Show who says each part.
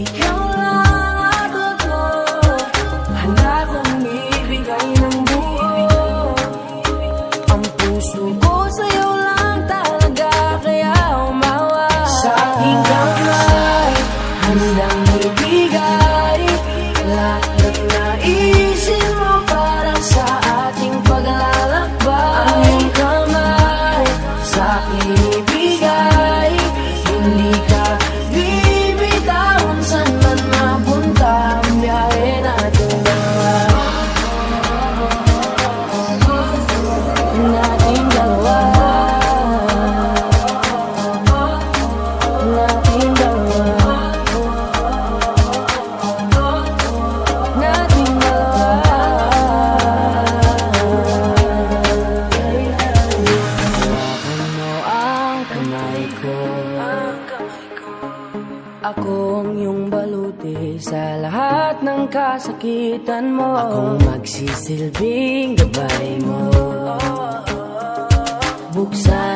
Speaker 1: ikaw lang at ako. Handa kong ibigay ng buo. Ang puso ko sa'yo lang talaga, kaya umawa. Sa aking kamay, handang ibigay lahat ng naisin mo para sa ating paglalakbay. Ang iyong kamay sa akin ibigay, hindi ka bibitawon saan man mapunta ang biyahe natin dalawa. Nating dalawa, nating dalawa, nating dalawa. Hawakan mo ang kamay ko, ako ang iyong baluti sa lahat ng kasakitan mo. Akong magsisilbing gabay mo, buksan